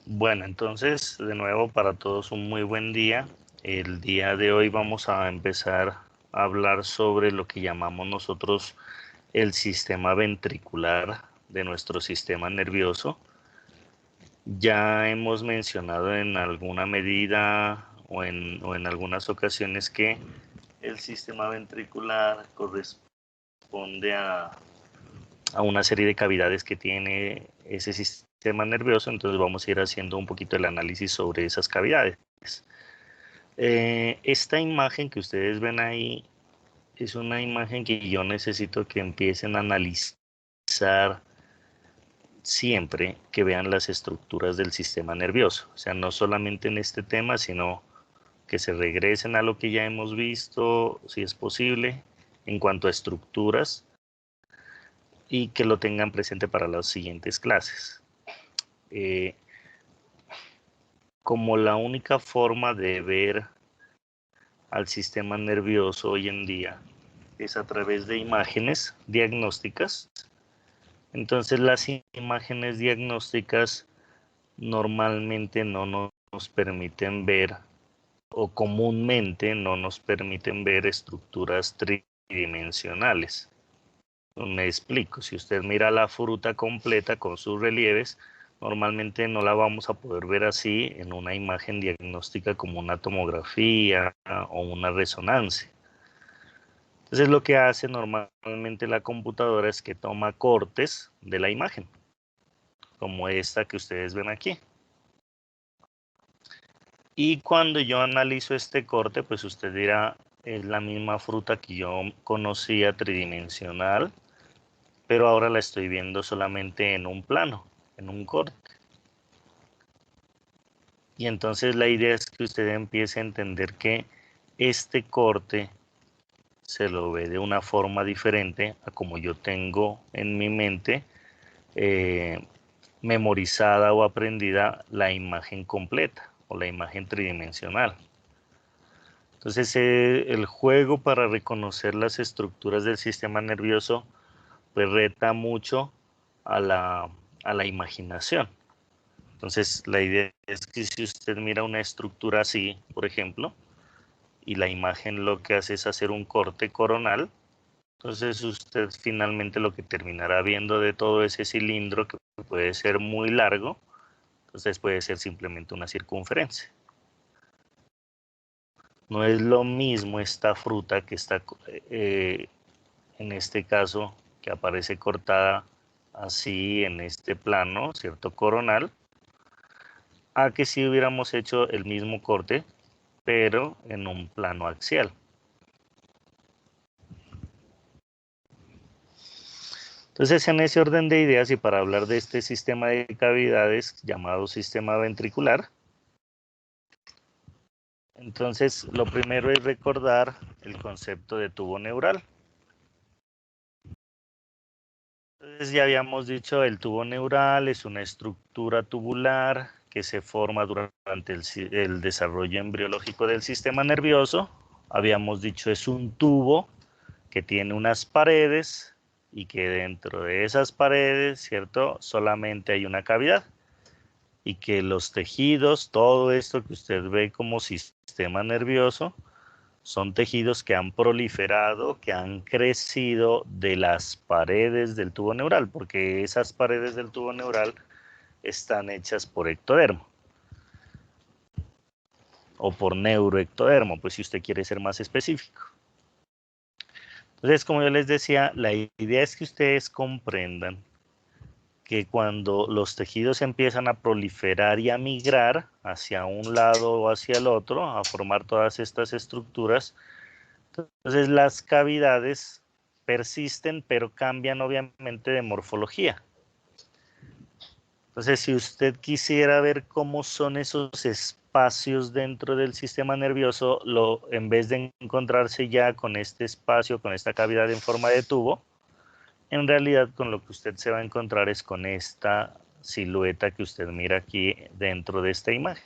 Bueno, entonces, de nuevo, para todos un muy buen día. El día de hoy vamos a empezar a hablar sobre lo que llamamos nosotros el sistema ventricular de nuestro sistema nervioso. Ya hemos mencionado en alguna medida o en algunas ocasiones que el sistema ventricular corresponde a una serie de cavidades que tiene ese sistema nervioso, entonces vamos a ir haciendo un poquito el análisis sobre esas cavidades. Esta imagen que ustedes ven ahí es una imagen que yo necesito que empiecen a analizar siempre que vean las estructuras del sistema nervioso, o sea, no solamente en este tema, sino que se regresen a lo que ya hemos visto, si es posible, en cuanto a estructuras, y que lo tengan presente para las siguientes clases. Como la única forma de ver al sistema nervioso hoy en día es a través de imágenes diagnósticas, entonces las imágenes diagnósticas normalmente no nos permiten ver, o comúnmente no nos permiten ver estructuras tridimensionales. Me explico, si usted mira la fruta completa con sus relieves, normalmente no la vamos a poder ver así en una imagen diagnóstica como una tomografía o una resonancia. Entonces lo que hace normalmente la computadora es que toma cortes de la imagen, como esta que ustedes ven aquí. Y cuando yo analizo este corte, pues usted dirá, es la misma fruta que yo conocía tridimensional, pero ahora la estoy viendo solamente en un plano, en un corte. Y entonces la idea es que usted empiece a entender que este corte se lo ve de una forma diferente a como yo tengo en mi mente memorizada o aprendida la imagen completa o la imagen tridimensional. Entonces el juego para reconocer las estructuras del sistema nervioso pues reta mucho a la imaginación. Entonces la idea es que si usted mira una estructura así, por ejemplo, y la imagen lo que hace es hacer un corte coronal, entonces usted finalmente lo que terminará viendo de todo ese cilindro, que puede ser muy largo, entonces puede ser simplemente una circunferencia. No es lo mismo esta fruta que está, en este caso, que aparece cortada así en este plano, ¿cierto? Coronal, a que si hubiéramos hecho el mismo corte, pero en un plano axial. Entonces, en ese orden de ideas y para hablar de este sistema de cavidades llamado sistema ventricular, entonces lo primero es recordar el concepto de tubo neural. Entonces ya habíamos dicho, el tubo neural es una estructura tubular que se forma durante el desarrollo embriológico del sistema nervioso. Habíamos dicho, es un tubo que tiene unas paredes y que dentro de esas paredes, ¿cierto? Solamente hay una cavidad y que los tejidos, todo esto que usted ve como sistema nervioso, son tejidos que han proliferado, que han crecido de las paredes del tubo neural, porque esas paredes del tubo neural están hechas por ectodermo o por neuroectodermo, pues si usted quiere ser más específico. Entonces, como yo les decía, la idea es que ustedes comprendan que cuando los tejidos empiezan a proliferar y a migrar hacia un lado o hacia el otro, a formar todas estas estructuras, entonces las cavidades persisten, pero cambian obviamente de morfología. Entonces, si usted quisiera ver cómo son esos espacios dentro del sistema nervioso, en vez de encontrarse ya con este espacio, con esta cavidad en forma de tubo, en realidad con lo que usted se va a encontrar es con esta silueta que usted mira aquí dentro de esta imagen.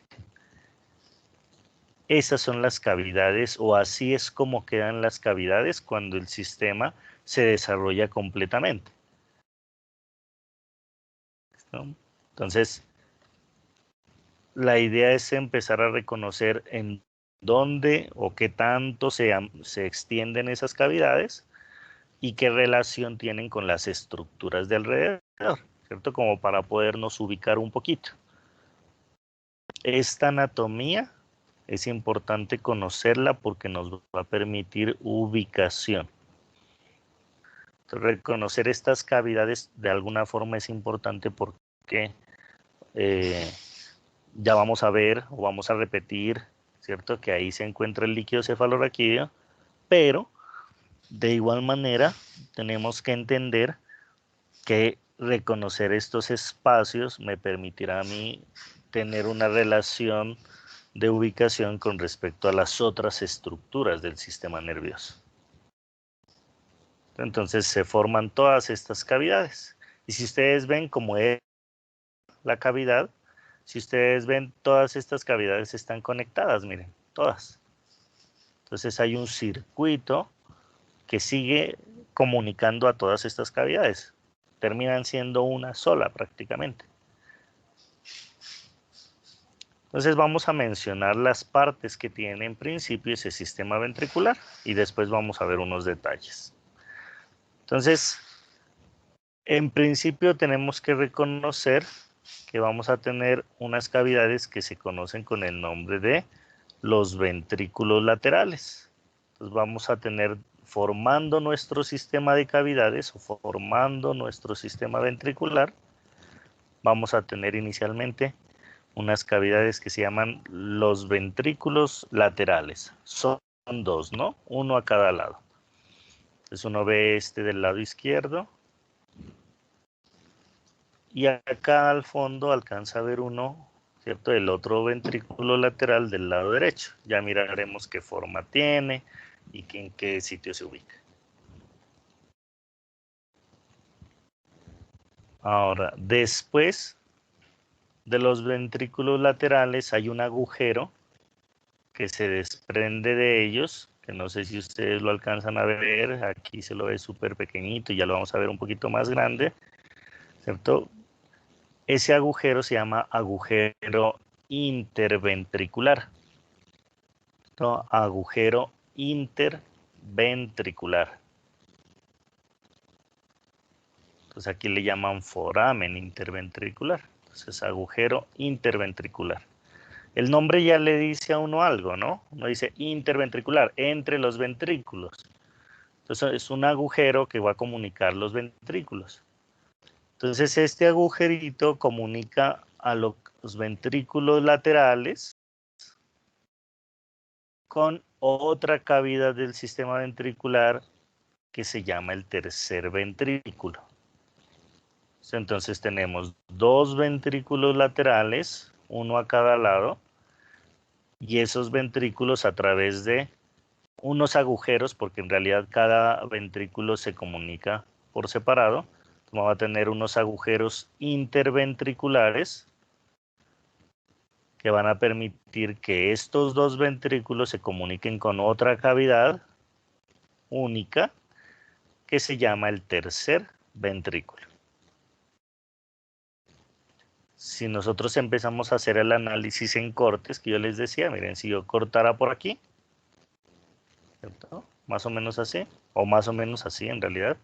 Esas son las cavidades, o así es como quedan las cavidades cuando el sistema se desarrolla completamente. ¿No? Entonces, la idea es empezar a reconocer en dónde o qué tanto se extienden esas cavidades y qué relación tienen con las estructuras de alrededor, ¿cierto? Como para podernos ubicar un poquito. Esta anatomía es importante conocerla porque nos va a permitir ubicación. Entonces, reconocer estas cavidades de alguna forma es importante porque ya vamos a ver o vamos a repetir, ¿cierto? Que ahí se encuentra el líquido cefalorraquídeo, pero de igual manera tenemos que entender que reconocer estos espacios me permitirá a mí tener una relación de ubicación con respecto a las otras estructuras del sistema nervioso. Entonces se forman todas estas cavidades. Y si ustedes ven cómo es la cavidad, si ustedes ven todas estas cavidades están conectadas, miren, todas. Entonces hay un circuito que sigue comunicando a todas estas cavidades. Terminan siendo una sola prácticamente. Entonces vamos a mencionar las partes que tiene en principio ese sistema ventricular y después vamos a ver unos detalles. Entonces, en principio tenemos que reconocer que vamos a tener unas cavidades que se conocen con el nombre de los ventrículos laterales. Entonces vamos a tener formando nuestro sistema de cavidades o formando nuestro sistema ventricular, vamos a tener inicialmente unas cavidades que se llaman los ventrículos laterales. Son dos, ¿no? Uno a cada lado. Entonces uno ve este del lado izquierdo y acá al fondo alcanza a ver uno, ¿cierto? El otro ventrículo lateral del lado derecho. Ya miraremos qué forma tiene y en qué sitio se ubica. Ahora, después de los ventrículos laterales hay un agujero que se desprende de ellos, que no sé si ustedes lo alcanzan a ver, aquí se lo ve súper pequeñito y ya lo vamos a ver un poquito más grande, ¿cierto? Ese agujero se llama agujero interventricular, ¿no? Agujero interventricular. Entonces aquí le llaman foramen interventricular, entonces agujero interventricular. El nombre ya le dice a uno algo, ¿no? Uno dice interventricular, entre los ventrículos. Entonces es un agujero que va a comunicar los ventrículos. Entonces este agujerito comunica a los ventrículos laterales con otra cavidad del sistema ventricular que se llama el tercer ventrículo. Entonces tenemos dos ventrículos laterales, uno a cada lado, y esos ventrículos a través de unos agujeros, porque en realidad cada ventrículo se comunica por separado, va a tener unos agujeros interventriculares que van a permitir que estos dos ventrículos se comuniquen con otra cavidad única que se llama el tercer ventrículo. Si nosotros empezamos a hacer el análisis en cortes, que yo les decía, miren, si yo cortara por aquí, ¿cierto? Más o menos así, o más o menos así en realidad.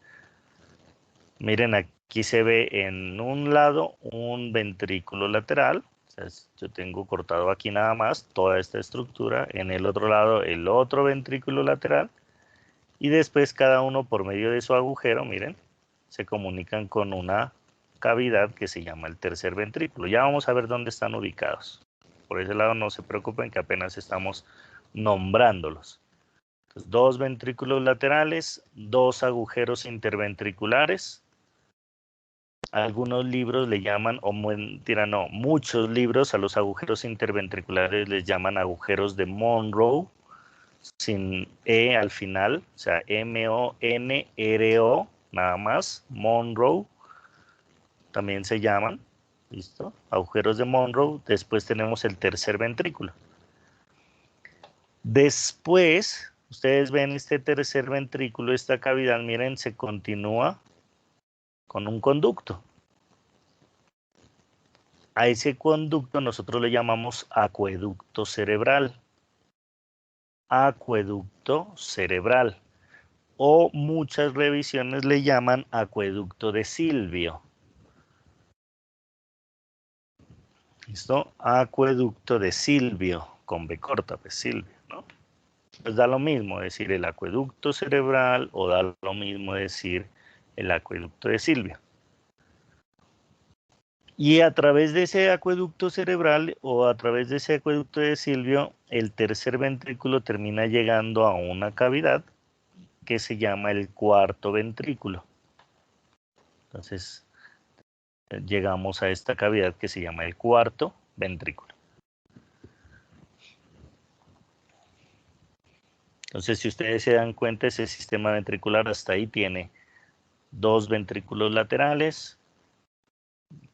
Miren, aquí se ve en un lado un ventrículo lateral. O sea, yo tengo cortado aquí nada más toda esta estructura. En el otro lado el otro ventrículo lateral. Y después cada uno por medio de su agujero, miren, se comunican con una cavidad que se llama el tercer ventrículo. Ya vamos a ver dónde están ubicados. Por ese lado no se preocupen que apenas estamos nombrándolos. Entonces, dos ventrículos laterales, dos agujeros interventriculares. Algunos libros le llaman, o mentira, no, muchos libros a los agujeros interventriculares les llaman agujeros de Monro, sin E al final, o sea, M-O-N-R-O, nada más, Monro, también se llaman, ¿listo? Agujeros de Monro. Después tenemos el tercer ventrículo. Después, ustedes ven este tercer ventrículo, esta cavidad, miren, se continúa con un conducto. A ese conducto nosotros le llamamos acueducto cerebral. Acueducto cerebral. O muchas revisiones le llaman acueducto de Silvio. ¿Listo? Acueducto de Silvio, con B corta, pues Silvio, ¿no? Pues da lo mismo decir el acueducto cerebral o da lo mismo decir el acueducto de Silvio. Y a través de ese acueducto cerebral o a través de ese acueducto de Silvio, el tercer ventrículo termina llegando a una cavidad que se llama el cuarto ventrículo. Entonces, llegamos a esta cavidad que se llama el cuarto ventrículo. Entonces, si ustedes se dan cuenta, ese sistema ventricular hasta ahí tiene dos ventrículos laterales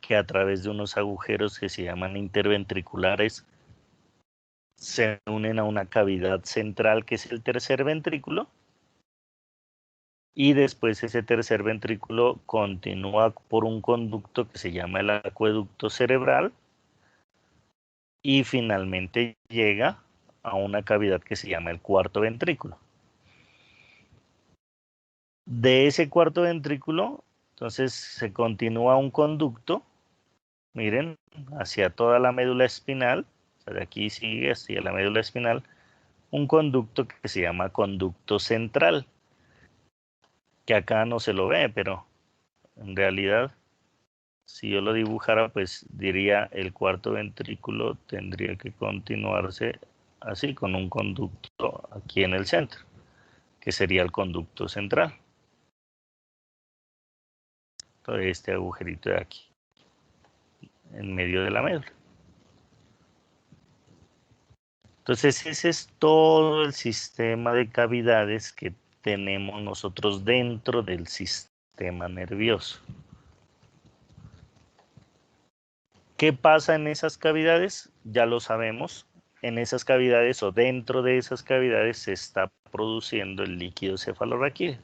que a través de unos agujeros que se llaman interventriculares se unen a una cavidad central que es el tercer ventrículo. Y después ese tercer ventrículo continúa por un conducto que se llama el acueducto cerebral y finalmente llega a una cavidad que se llama el cuarto ventrículo. De ese cuarto ventrículo, entonces se continúa un conducto, miren, hacia toda la médula espinal, o sea, de aquí sigue hacia la médula espinal, un conducto que se llama conducto central, que acá no se lo ve, pero en realidad, si yo lo dibujara, pues diría el cuarto ventrículo tendría que continuarse así, con un conducto aquí en el centro, que sería el conducto central. Todo este agujerito de aquí, en medio de la médula. Entonces, ese es todo el sistema de cavidades que tenemos nosotros dentro del sistema nervioso. ¿Qué pasa en esas cavidades? Ya lo sabemos. En esas cavidades o dentro de esas cavidades se está produciendo el líquido cefalorraquídeo.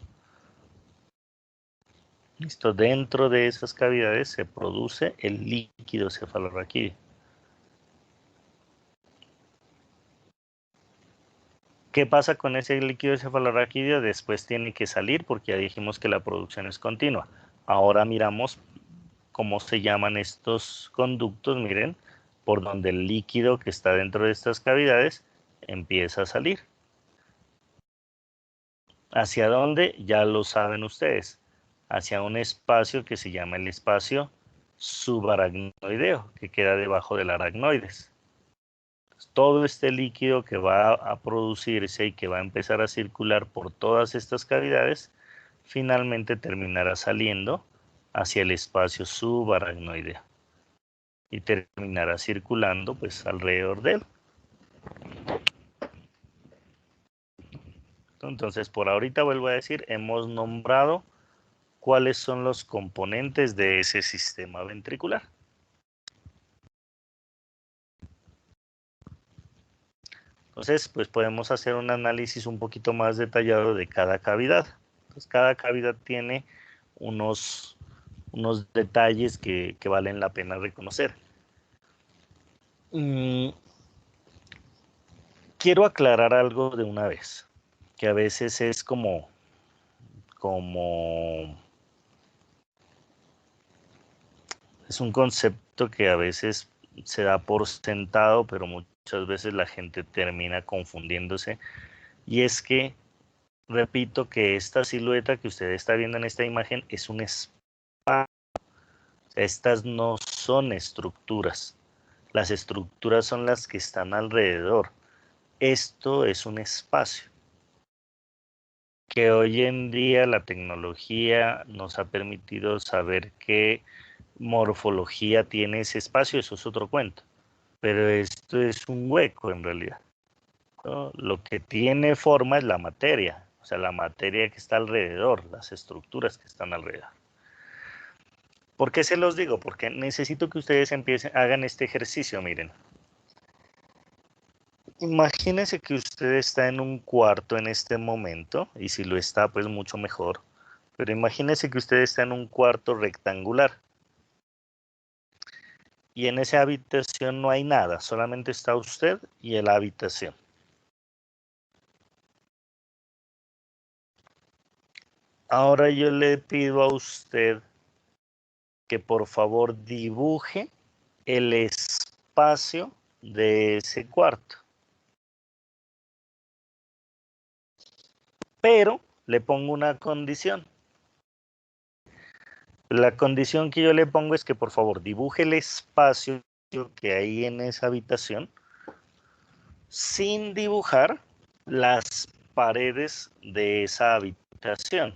¿Listo? Dentro de esas cavidades se produce el líquido cefalorraquídeo. ¿Qué pasa con ese líquido cefalorraquídeo? Después tiene que salir porque ya dijimos que la producción es continua. Ahora miramos cómo se llaman estos conductos, miren, por donde el líquido que está dentro de estas cavidades empieza a salir. ¿Hacia dónde? Ya lo saben ustedes. Hacia un espacio que se llama el espacio subaracnoideo, que queda debajo del aracnoides. Todo este líquido que va a producirse y que va a empezar a circular por todas estas cavidades, finalmente terminará saliendo hacia el espacio subaracnoideo y terminará circulando pues alrededor de él. Entonces, por ahorita vuelvo a decir, hemos nombrado cuáles son los componentes de ese sistema ventricular. Entonces, pues podemos hacer un análisis un poquito más detallado de cada cavidad. Entonces, cada cavidad tiene unos detalles que valen la pena reconocer. Quiero aclarar algo de una vez, que a veces es como es un concepto que a veces se da por sentado, pero muchas veces la gente termina confundiéndose. Y es que, repito, que esta silueta que usted está viendo en esta imagen es un espacio. Estas no son estructuras. Las estructuras son las que están alrededor. Esto es un espacio que hoy en día la tecnología nos ha permitido saber qué morfología tiene ese espacio. Eso es otro cuento. Pero esto es un hueco en realidad, ¿no? Lo que tiene forma es la materia, o sea, la materia que está alrededor, las estructuras que están alrededor. ¿Por qué se los digo? Porque necesito que ustedes hagan este ejercicio, miren. Imagínense que usted está en un cuarto en este momento, y si lo está, pues mucho mejor. Pero imagínense que usted está en un cuarto rectangular. y en esa habitación no hay nada, solamente está usted y la habitación. Ahora yo le pido a usted que por favor dibuje el espacio de ese cuarto. Pero le pongo una condición. La condición que yo le pongo es que por favor dibuje el espacio que hay en esa habitación sin dibujar las paredes de esa habitación.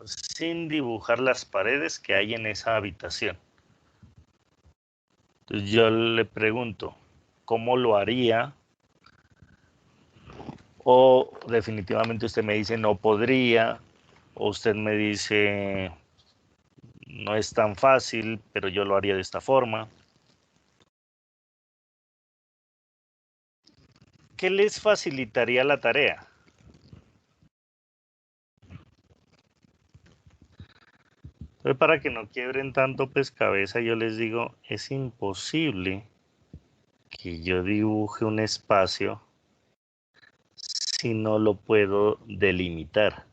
Sin dibujar las paredes que hay en esa habitación. Entonces yo le pregunto, ¿cómo lo haría? O definitivamente usted me dice, no podría. O usted me dice, no es tan fácil, pero yo lo haría de esta forma. ¿Qué les facilitaría la tarea? Entonces, para que no quiebren tanto pescabeza, yo les digo, es imposible que yo dibuje un espacio si no lo puedo delimitar.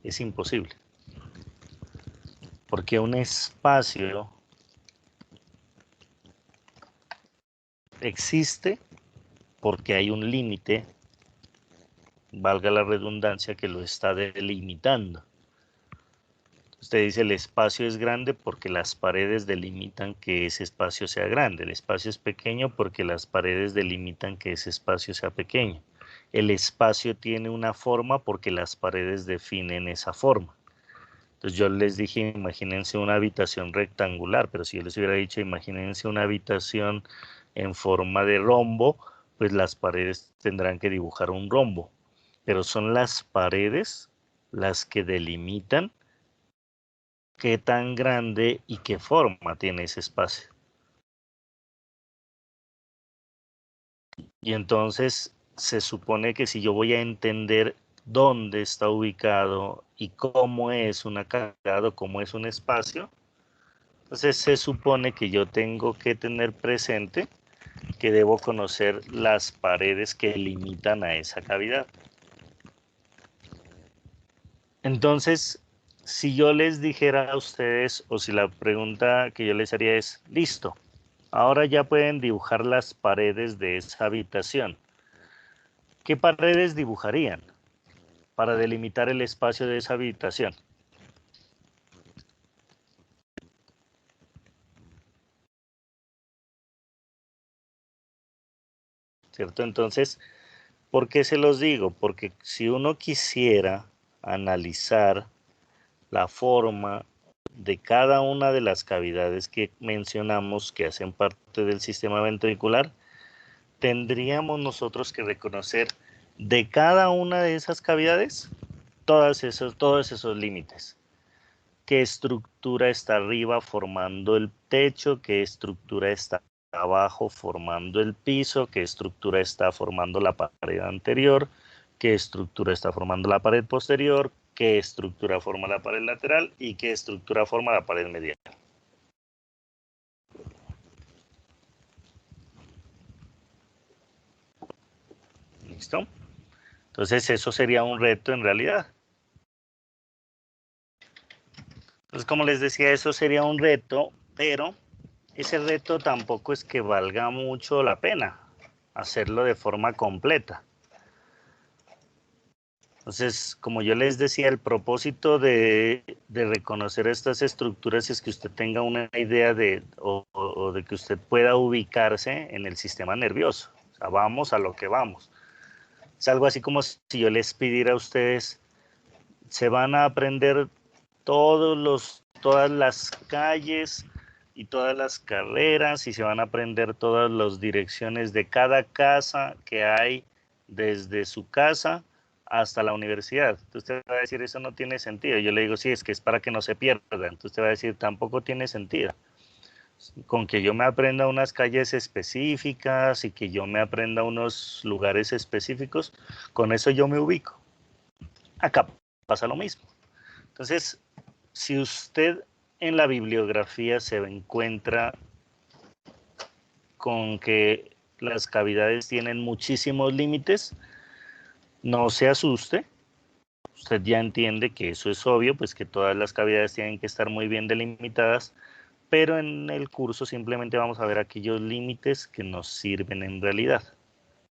Es imposible. Porque un espacio existe porque hay un límite, valga la redundancia, que lo está delimitando. Usted dice el espacio es grande porque las paredes delimitan que ese espacio sea grande. El espacio es pequeño porque las paredes delimitan que ese espacio sea pequeño. El espacio tiene una forma porque las paredes definen esa forma. Entonces yo les dije, imagínense una habitación rectangular, pero si yo les hubiera dicho, imagínense una habitación en forma de rombo, pues las paredes tendrán que dibujar un rombo. Pero son las paredes las que delimitan qué tan grande y qué forma tiene ese espacio. Y entonces se supone que si yo voy a entender dónde está ubicado y cómo es una carga, cómo es un espacio, entonces se supone que yo tengo que tener presente que debo conocer las paredes que limitan a esa cavidad. Entonces, si yo les dijera a ustedes, o si la pregunta que yo les haría es, listo, ahora ya pueden dibujar las paredes de esa habitación. ¿Qué paredes dibujarían para delimitar el espacio de esa habitación? ¿Cierto? Entonces, ¿por qué se los digo? Porque si uno quisiera analizar la forma de cada una de las cavidades que mencionamos que hacen parte del sistema ventricular, tendríamos nosotros que reconocer de cada una de esas cavidades todos esos límites. ¿Qué estructura está arriba formando el techo? ¿Qué estructura está abajo formando el piso? ¿Qué estructura está formando la pared anterior? ¿Qué estructura está formando la pared posterior? ¿Qué estructura forma la pared lateral? ¿Y qué estructura forma la pared medial? ¿Listo? Entonces eso sería un reto en realidad. Entonces, como les decía, eso sería un reto, pero ese reto tampoco es que valga mucho la pena hacerlo de forma completa. Entonces, como yo les decía, el propósito de reconocer estas estructuras es que usted tenga una idea o de que usted pueda ubicarse en el sistema nervioso. O sea, vamos a lo que vamos. Es algo así como si yo les pidiera a ustedes, se van a aprender todas las calles y todas las carreras y se van a aprender todas las direcciones de cada casa que hay desde su casa hasta la universidad. Entonces usted va a decir, eso no tiene sentido. Yo le digo, sí, es que es para que no se pierda. Entonces usted va a decir, tampoco tiene sentido. Con que yo me aprenda unas calles específicas y que yo me aprenda unos lugares específicos, con eso yo me ubico. Acá pasa lo mismo. Entonces, si usted en la bibliografía se encuentra con que las cavidades tienen muchísimos límites, no se asuste. Usted ya entiende que eso es obvio, pues que todas las cavidades tienen que estar muy bien delimitadas, pero en el curso simplemente vamos a ver aquellos límites que nos sirven en realidad.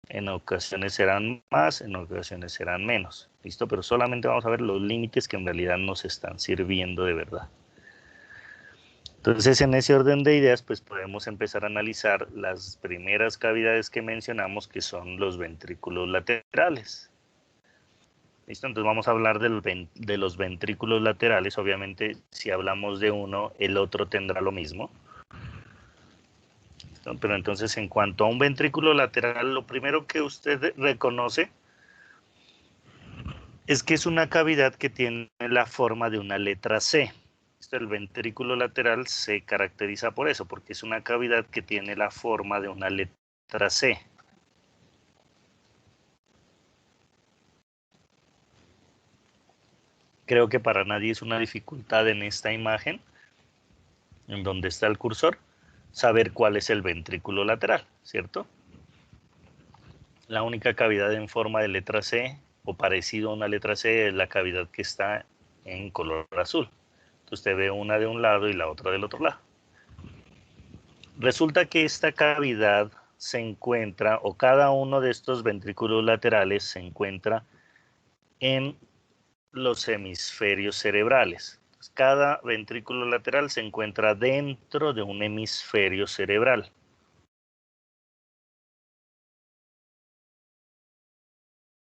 En ocasiones serán más, en ocasiones serán menos, ¿listo? Pero solamente vamos a ver los límites que en realidad nos están sirviendo de verdad. Entonces, en ese orden de ideas, pues podemos empezar a analizar las primeras cavidades que mencionamos, que son los ventrículos laterales. ¿Listo? Entonces vamos a hablar de los ventrículos laterales. Obviamente, si hablamos de uno, el otro tendrá lo mismo. ¿Listo? Pero entonces, en cuanto a un ventrículo lateral, lo primero que usted reconoce es que es una cavidad que tiene la forma de una letra C. El ventrículo lateral se caracteriza por eso, porque es una cavidad que tiene la forma de una letra C. Creo que para nadie es una dificultad en esta imagen, en donde está el cursor, saber cuál es el ventrículo lateral, ¿cierto? La única cavidad en forma de letra C, o parecido a una letra C, es la cavidad que está en color azul. Usted ve una de un lado y la otra del otro lado. Resulta que esta cavidad se encuentra, o cada uno de estos ventrículos laterales se encuentra en los hemisferios cerebrales. Cada ventrículo lateral se encuentra dentro de un hemisferio cerebral.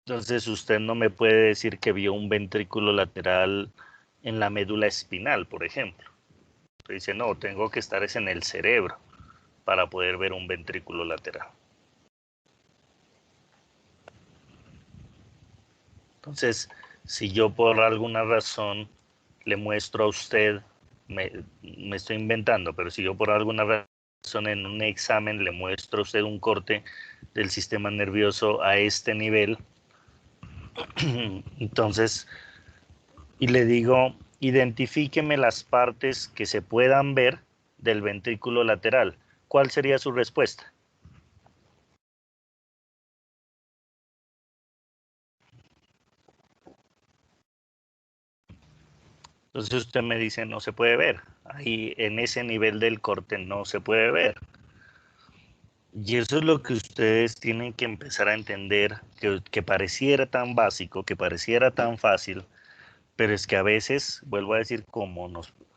Entonces usted no me puede decir que vio un ventrículo lateral en la médula espinal, por ejemplo. Usted dice, no, tengo que estar en el cerebro para poder ver un ventrículo lateral. Entonces, si yo por alguna razón le muestro a usted, me estoy inventando, pero si yo por alguna razón en un examen le muestro a usted un corte del sistema nervioso a este nivel, entonces, y le digo, identifíqueme las partes que se puedan ver del ventrículo lateral, ¿cuál sería su respuesta? Entonces usted me dice, no se puede ver. Ahí en ese nivel del corte no se puede ver. Y eso es lo que ustedes tienen que empezar a entender, que pareciera tan básico, que pareciera tan fácil, pero es que a veces, vuelvo a decir, como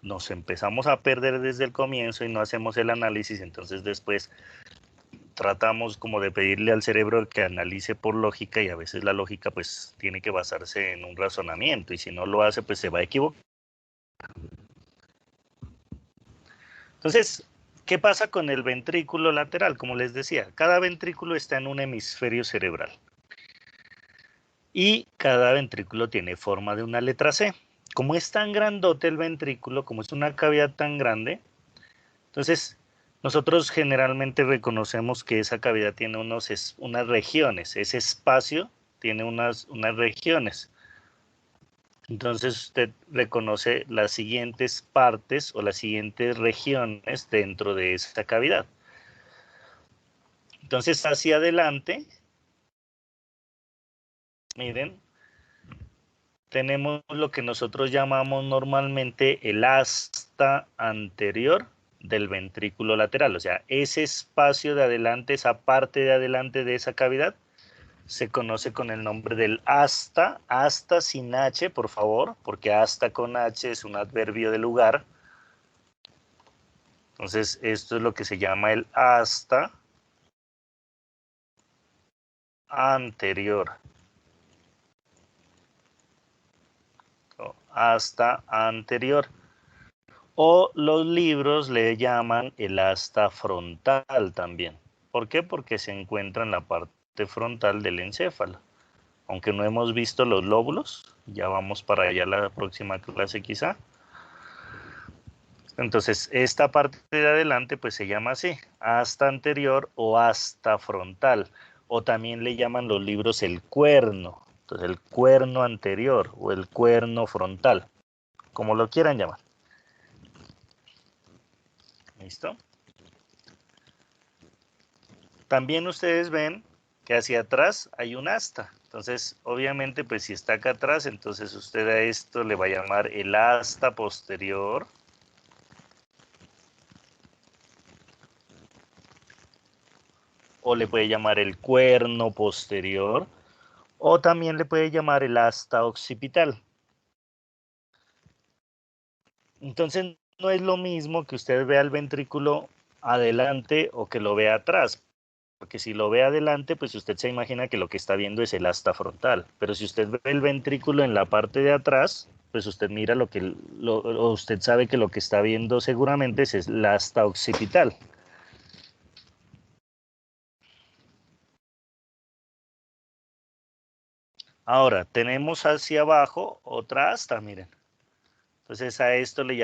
nos empezamos a perder desde el comienzo y no hacemos el análisis, entonces después tratamos como de pedirle al cerebro que analice por lógica, y a veces la lógica pues tiene que basarse en un razonamiento, y si no lo hace pues se va a equivocar. Entonces, ¿qué pasa con el ventrículo lateral? Como les decía, cada ventrículo está en un hemisferio cerebral. Y cada ventrículo tiene forma de una letra C. Como es tan grandote el ventrículo, como es una cavidad tan grande, entonces nosotros generalmente reconocemos que esa cavidad tiene unas regiones, ese espacio tiene unas regiones. Entonces usted reconoce las siguientes partes o las siguientes regiones dentro de esa cavidad. Entonces hacia adelante, miren, tenemos lo que nosotros llamamos normalmente el asta anterior del ventrículo lateral. O sea, ese espacio de adelante, esa parte de adelante de esa cavidad, se conoce con el nombre del asta sin H, por favor, porque asta con H es un adverbio de lugar. Entonces, esto es lo que se llama el asta anterior. Asta anterior. O los libros le llaman el asta frontal también. ¿Por qué? Porque se encuentra en la parte frontal del encéfalo. Aunque no hemos visto los lóbulos, ya vamos para allá la próxima clase quizá. Entonces, esta parte de adelante pues se llama así, asta anterior o asta frontal. O también le llaman los libros el cuerno. Entonces, el cuerno anterior o el cuerno frontal, como lo quieran llamar. ¿Listo? También ustedes ven que hacia atrás hay un asta. Entonces, obviamente, pues si está acá atrás, entonces usted a esto le va a llamar el asta posterior. O le puede llamar el cuerno posterior. O también le puede llamar el asta occipital. Entonces, no es lo mismo que usted vea el ventrículo adelante o que lo vea atrás. Porque si lo ve adelante, pues usted se imagina que lo que está viendo es el asta frontal. Pero si usted ve el ventrículo en la parte de atrás, pues usted mira o usted sabe que lo que está viendo seguramente es el asta occipital. Ahora, tenemos hacia abajo otra asta, miren. Entonces a esto le